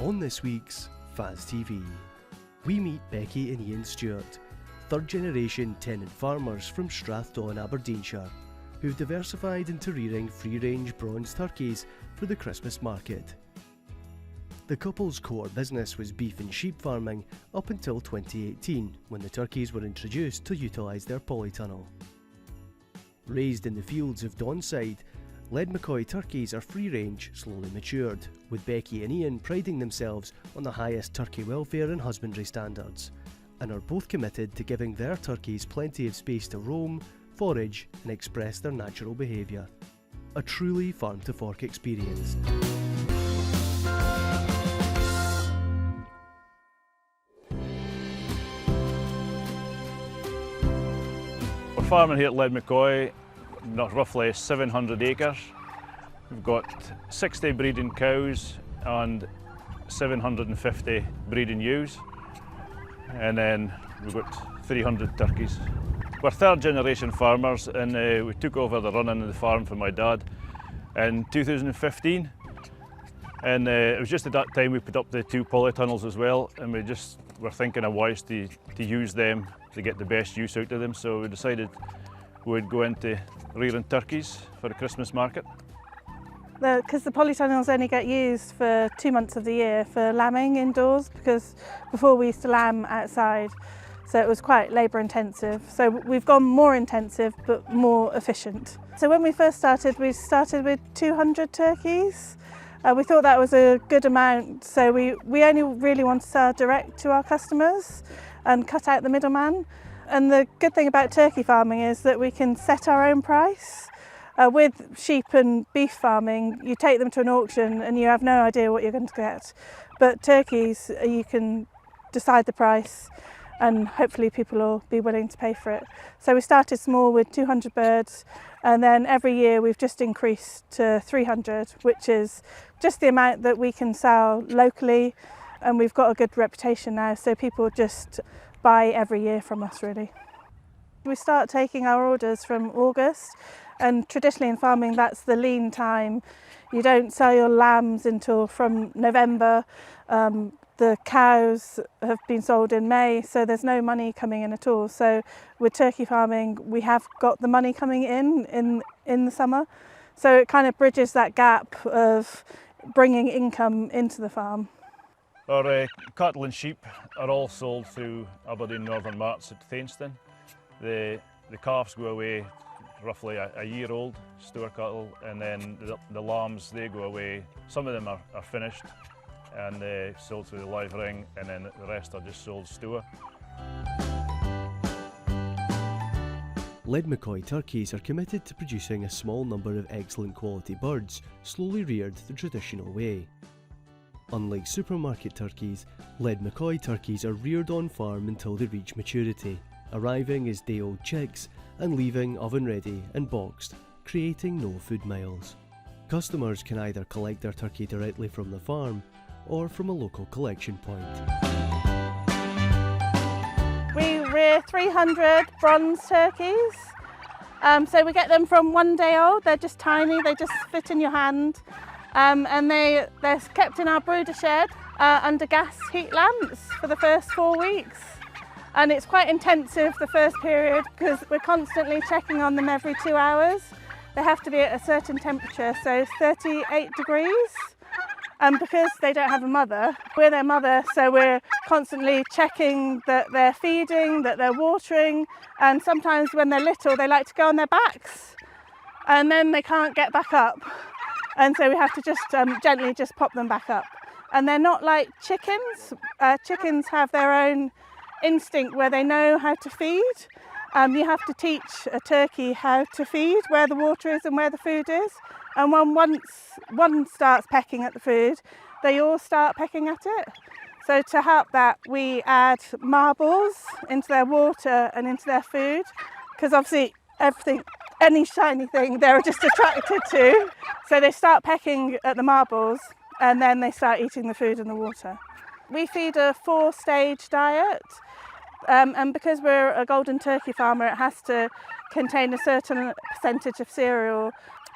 On this week's FAS TV, we meet Becky and Ian Stewart, third-generation tenant farmers from Strathdon, Aberdeenshire, who've diversified into rearing free-range bronze turkeys for the Christmas market. The couple's core business was beef and sheep farming up until 2018, when the turkeys were introduced to utilise their polytunnel. Raised in the fields of Donside, Ledmacoy turkeys are free-range, slowly matured, with Becky and Ian priding themselves on the highest turkey welfare and husbandry standards, and are both committed to giving their turkeys plenty of space to roam, forage and express their natural behaviour. A truly farm-to-fork experience. We're farming here at Ledmacoy, roughly 700 acres. We've got 60 breeding cows and 750 breeding ewes, and then we've got 300 turkeys. We're third generation farmers, and we took over the running of the farm from my dad in 2015, and it was just at that time we put up the 2 polytunnels as well, and we just were thinking of ways to use them to get the best use out of them, so we decided we'd go into rearing turkeys for the Christmas market. Because the polytunnels only get used for 2 months of the year for lambing indoors, because before we used to lamb outside, so it was quite labour intensive. So we've gone more intensive but more efficient. So when we started with 200 turkeys. We thought that was a good amount, so we only really want to sell direct to our customers and cut out the middleman. And the good thing about turkey farming is that we can set our own price. With sheep and beef farming, you take them to an auction and you have no idea what you're going to get. But turkeys, you can decide the price and hopefully people will be willing to pay for it. So we started small with 200 birds, and then every year we've just increased to 300, which is just the amount that we can sell locally, and we've got a good reputation now, so people just buy every year from us really. We start taking our orders from August, and traditionally in farming that's the lean time. You don't sell your lambs until from November. The cows have been sold in May, so there's no money coming in at all. So with turkey farming, we have got the money coming in the summer. So it kind of bridges that gap of bringing income into the farm. Our cattle and sheep are all sold through Aberdeen Northern Marts at Thaneston. The calves go away roughly a year old, store cattle, and then the lambs, they go away. Some of them are finished and sold through the live ring, and then the rest are just sold store. Ledmacoy turkeys are committed to producing a small number of excellent quality birds, slowly reared the traditional way. Unlike supermarket turkeys, Ledmacoy turkeys are reared on farm until they reach maturity, arriving as day-old chicks and leaving oven-ready and boxed, creating no food miles. Customers can either collect their turkey directly from the farm or from a local collection point. We rear 300 bronze turkeys. So we get them from 1 day old. They're just tiny, they just fit in your hand. And they're kept in our brooder shed under gas heat lamps for the first 4 weeks. And it's quite intensive the first period because we're constantly checking on them every 2 hours. They have to be at a certain temperature, so 38 degrees. And because they don't have a mother, we're their mother, so we're constantly checking that they're feeding, that they're watering, and sometimes when they're little they like to go on their backs and then they can't get back up. And so we have to just gently just pop them back up. And they're not like chickens. Chickens have their own instinct where they know how to feed. You have to teach a turkey how to feed, where the water is and where the food is. And once one starts pecking at the food, they all start pecking at it. So to help that, we add marbles into their water and into their food, because obviously any shiny thing they're just attracted to. So they start pecking at the marbles and then they start eating the food and the water. We feed a 4-stage diet. And because we're a golden turkey farmer, it has to contain a certain percentage of cereal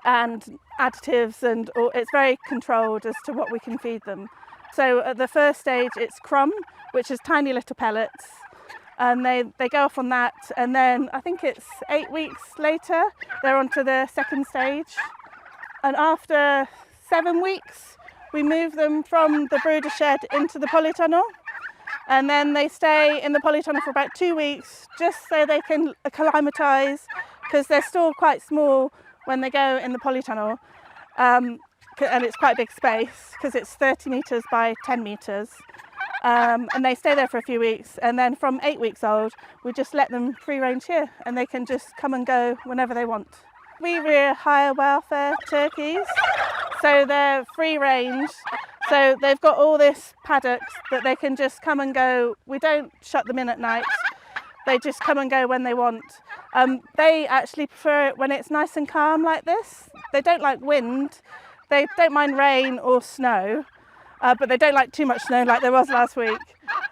and additives, and it's very controlled as to what we can feed them. So at the first stage it's crumb, which is tiny little pellets, and they go off on that, and then I think it's 8 weeks later they're onto the second stage, and after 7 weeks we move them from the brooder shed into the polytunnel, and then they stay in the polytunnel for about 2 weeks just so they can acclimatise, because they're still quite small when they go in the polytunnel, and it's quite a big space because it's 30 metres by 10 metres. And they stay there for a few weeks, and then from 8 weeks old we just let them free range here, and they can just come and go whenever they want. We rear higher welfare turkeys, so they're free range, so they've got all this paddocks that they can just come and go. We don't shut them in at night, they just come and go when they want. They actually prefer it when it's nice and calm like this. They don't like wind, they don't mind rain or snow, but they don't like too much snow like there was last week.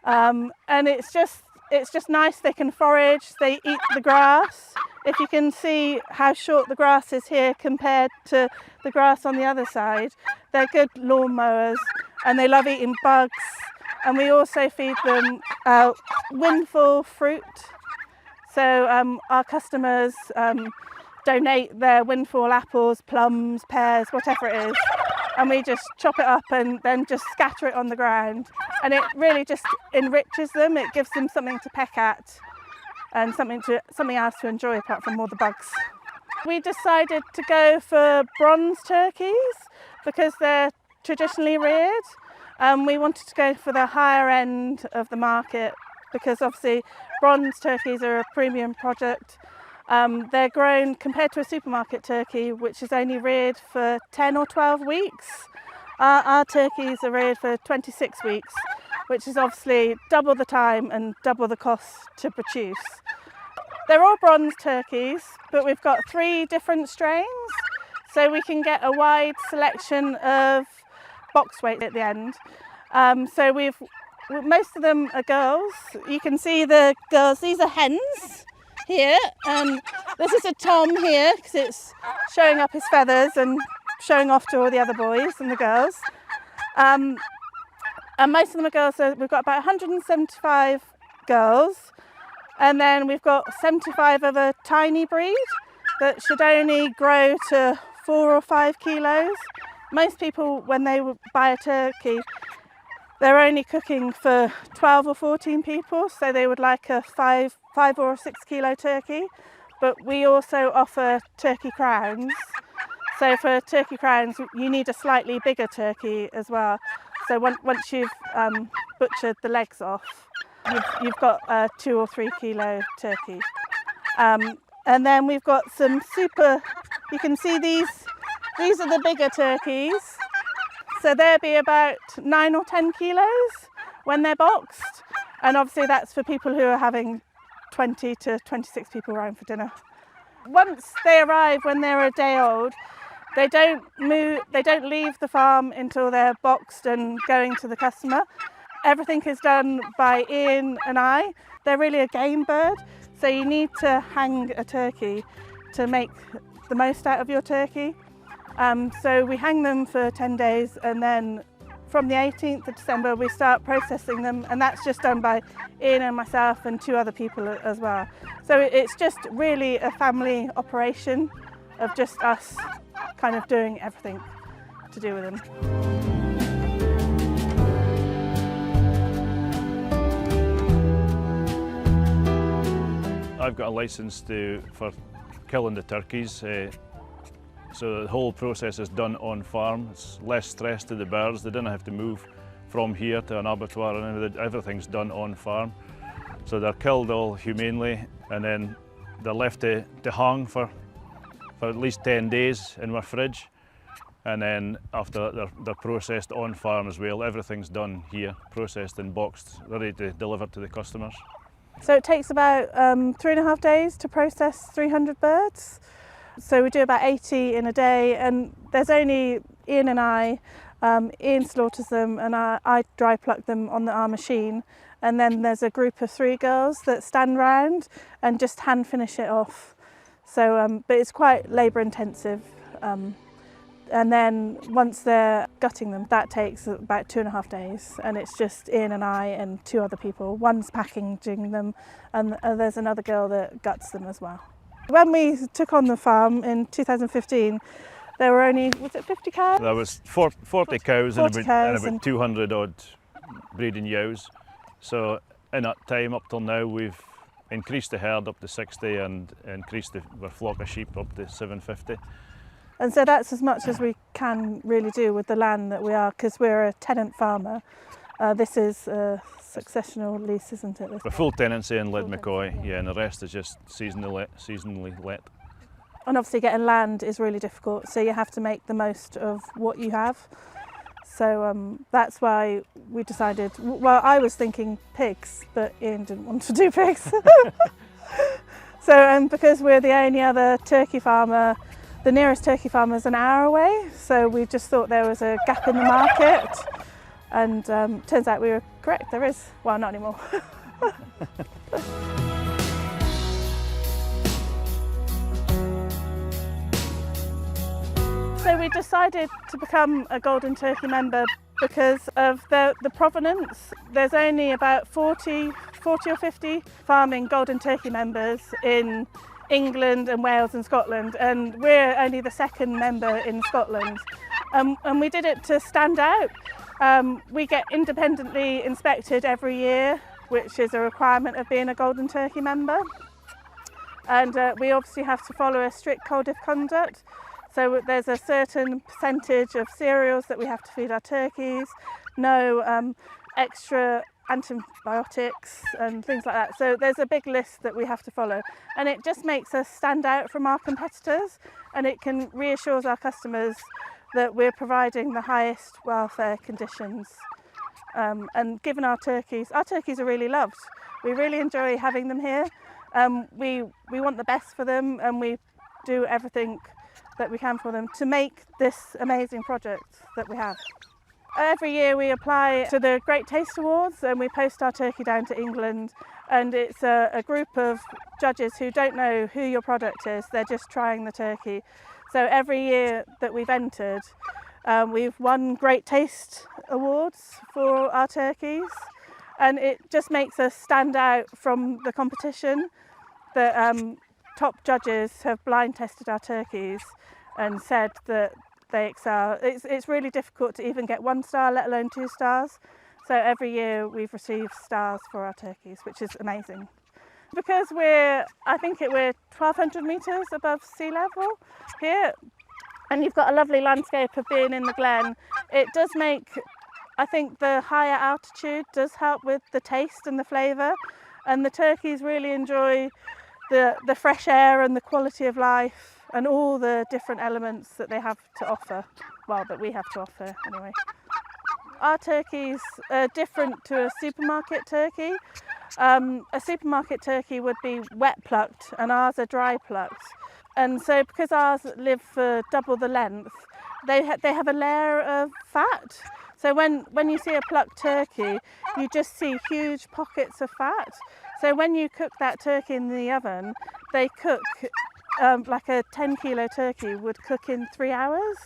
And it's just nice. They can forage, they eat the grass. If you can see how short the grass is here compared to the grass on the other side, they're good lawn mowers, and they love eating bugs. And we also feed them windfall fruit. So our customers donate their windfall apples, plums, pears, whatever it is, and we just chop it up and then just scatter it on the ground, and it really just enriches them. It gives them something to peck at and something else to enjoy apart from all the bugs. We decided to go for bronze turkeys because they're traditionally reared. We wanted to go for the higher end of the market because obviously bronze turkeys are a premium product. They're grown compared to a supermarket turkey, which is only reared for 10 or 12 weeks. Our turkeys are reared for 26 weeks, which is obviously double the time and double the cost to produce. They're all bronze turkeys, but we've got 3 different strains, so we can get a wide selection of box weight at the end. So most of them are girls. You can see the girls, these are hens here, and this is a tom here because it's showing up his feathers and showing off to all the other boys and the girls. And most of them are girls, so we've got about 175 girls, and then we've got 75 of a tiny breed that should only grow to 4 or 5 kilos. Most people, when they buy a turkey, they're only cooking for 12 or 14 people, so they would like a 5 or 6 kilo turkey. But we also offer turkey crowns. So for turkey crowns, you need a slightly bigger turkey as well. So once you've butchered the legs off, you've got a 2 or 3 kilo turkey. And then we've got some super, you can see these are the bigger turkeys. So they'll be about 9 or 10 kilos when they're boxed. And obviously that's for people who are having 20 to 26 people around for dinner. Once they arrive, when they're a day old, they don't leave the farm until they're boxed and going to the customer. Everything is done by Ian and I. They're really a game bird, so you need to hang a turkey to make the most out of your turkey. So we hang them for 10 days, and then from the 18th of December we start processing them, and that's just done by Ian and myself and 2 other people as well. So it's just really a family operation of just us kind of doing everything to do with them. I've got a licence for killing the turkeys. So the whole process is done on farm. It's less stress to the birds. They don't have to move from here to an abattoir, and everything's done on farm. So they're killed all humanely, and then they're left to hang for at least 10 days in our fridge. And then after that, they're processed on farm as well. Everything's done here, processed and boxed, ready to deliver to the customers. So it takes about 3.5 days to process 300 birds. So we do about 80 in a day, and there's only Ian and I. Ian slaughters them and I dry pluck them on our machine, and then there's a group of 3 girls that stand round and just hand finish it off. So, but it's quite labour intensive. And then once they're gutting them, that takes about 2.5 days, and it's just Ian and I and 2 other people. One's packaging them, and there's another girl that guts them as well. When we took on the farm in 2015, there were only, was it 50 cows? There was 40 cows, 40 and cows about 200 odd breeding ewes. So in that time up till now, we've increased the herd up to 60 and increased our flock of sheep up to 750. And so that's as much as we can really do with the land that we are, because we're a tenant farmer. This is a successional lease, isn't it? We're full tenancy in Ledmacoy, yeah, and the rest is just seasonally let. And obviously getting land is really difficult, so you have to make the most of what you have. So that's why we decided, well, I was thinking pigs, but Ian didn't want to do pigs. So because we're the only other turkey farmer, the nearest turkey farmer is an hour away, so we just thought there was a gap in the market, and turns out we were correct, there is. Well, not anymore. So we decided to become a Golden Turkey member because of the provenance. There's only about 40 or 50 farming Golden Turkey members in England and Wales and Scotland, and we're only the 2nd member in Scotland. And we did it to stand out. We get independently inspected every year, which is a requirement of being a Golden Turkey member. And we obviously have to follow a strict code of conduct. So there's a certain percentage of cereals that we have to feed our turkeys, no extra antibiotics and things like that. So there's a big list that we have to follow, and it just makes us stand out from our competitors, and it can reassure our customers that we're providing the highest welfare conditions. And given our turkeys are really loved. We really enjoy having them here. We want the best for them, and we do everything that we can for them to make this amazing project that we have. Every year we apply to the Great Taste Awards, and we post our turkey down to England, and it's a group of judges who don't know who your product is, they're just trying the turkey. So every year that we've entered, we've won Great Taste Awards for our turkeys, and it just makes us stand out from the competition. The top judges have blind tested our turkeys and said that they excel. It's really difficult to even get 1 star, let alone 2 stars. So every year we've received stars for our turkeys, which is amazing. Because we're 1,200 metres above sea level here, and you've got a lovely landscape of being in the glen, it does make, I think the higher altitude does help with the taste and the flavour, and the turkeys really enjoy the fresh air and the quality of life and all the different elements that they have to offer, well, that we have to offer anyway. Our turkeys are different to a supermarket turkey. A supermarket turkey would be wet plucked, and ours are dry plucked. And so because ours live for double the length, they have a layer of fat. So when you see a plucked turkey, you just see huge pockets of fat. So when you cook that turkey in the oven, they cook like a 10-kilo turkey would cook in 3 hours.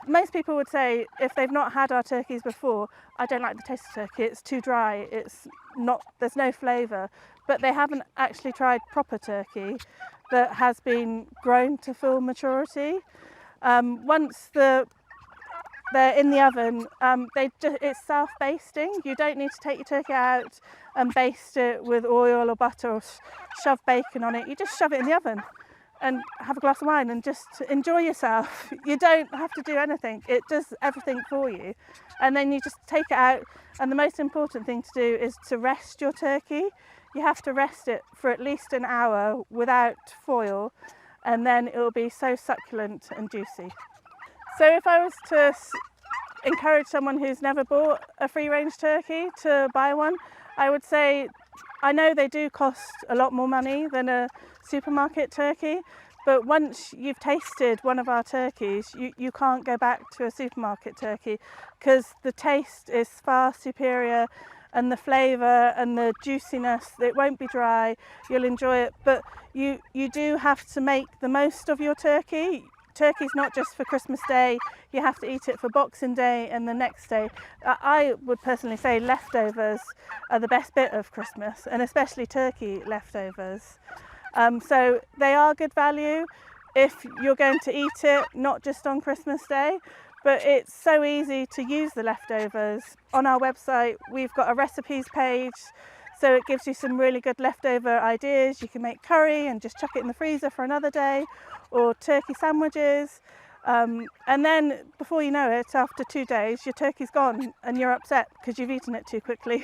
Most people would say, if they've not had our turkeys before, I don't like the taste of turkey, it's too dry, there's no flavour. But they haven't actually tried proper turkey that has been grown to full maturity. Once they're in the oven, it's self-basting. You don't need to take your turkey out and baste it with oil or butter or shove bacon on it. You just shove it in the oven and have a glass of wine and just enjoy yourself. You don't have to do anything, it does everything for you. And then you just take it out, and the most important thing to do is to rest your turkey. You have to rest it for at least an hour without foil, and then it will be so succulent and juicy. So if I was to encourage someone who's never bought a free-range turkey to buy one, I would say, I know they do cost a lot more money than a supermarket turkey, but once you've tasted one of our turkeys, you can't go back to a supermarket turkey, because the taste is far superior, and the flavour and the juiciness, it won't be dry, you'll enjoy it, but you do have to make the most of your turkey. turkey's not just for Christmas Day, you have to eat it for Boxing Day and the next day. I would personally say leftovers are the best bit of Christmas, and especially turkey leftovers. So they are good value if you're going to eat it, not just on Christmas Day, but it's so easy to use the leftovers. On our website, we've got a recipes page, so it gives you some really good leftover ideas. You can make curry and just chuck it in the freezer for another day, or turkey sandwiches. And then before you know it, after 2 days, your turkey's gone and you're upset because you've eaten it too quickly.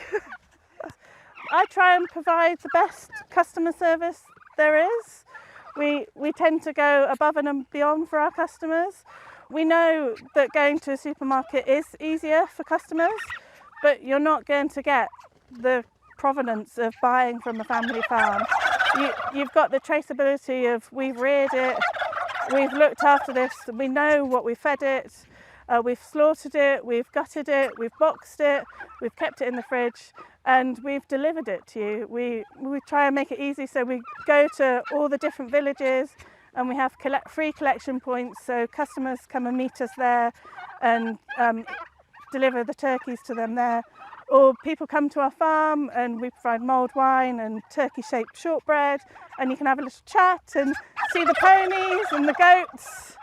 I try and provide the best customer service there is. We tend to go above and beyond for our customers. We know that going to a supermarket is easier for customers, but you're not going to get the provenance of buying from a family farm. You've got the traceability of we've reared it, we've looked after this, we know what we fed it, we've slaughtered it, we've gutted it, we've boxed it, we've kept it in the fridge, and we've delivered it to you. We try and make it easy, so we go to all the different villages and we have free collection points, so customers come and meet us there and deliver the turkeys to them there. Or people come to our farm and we provide mulled wine and turkey-shaped shortbread, and you can have a little chat and see the ponies and the goats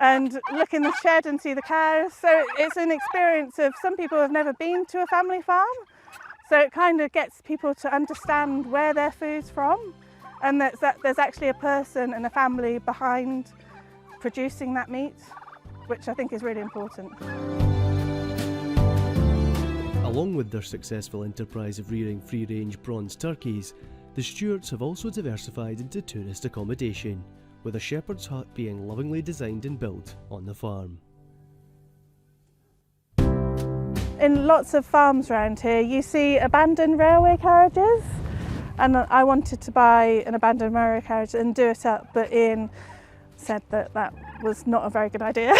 and look in the shed and see the cows. So it's an experience of, some people have never been to a family farm, so it kind of gets people to understand where their food's from, and that there's actually a person and a family behind producing that meat, which I think is really important. Along with their successful enterprise of rearing free-range bronze turkeys, the Stewarts have also diversified into tourist accommodation, with a shepherd's hut being lovingly designed and built on the farm. In lots of farms around here, you see abandoned railway carriages, and I wanted to buy an abandoned railway carriage and do it up, but Ian said that that was not a very good idea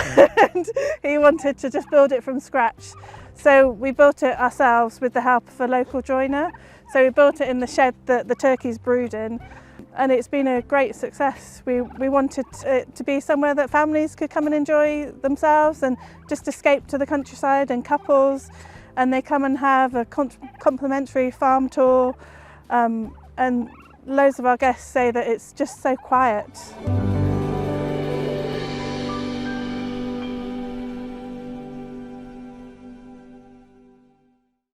and he wanted to just build it from scratch. So we built it ourselves with the help of a local joiner. So we built it in the shed that the turkeys brood in, and it's been a great success. We wanted it to be somewhere that families could come and enjoy themselves and just escape to the countryside, and couples, and they come and have a complimentary farm tour, and loads of our guests say that it's just so quiet.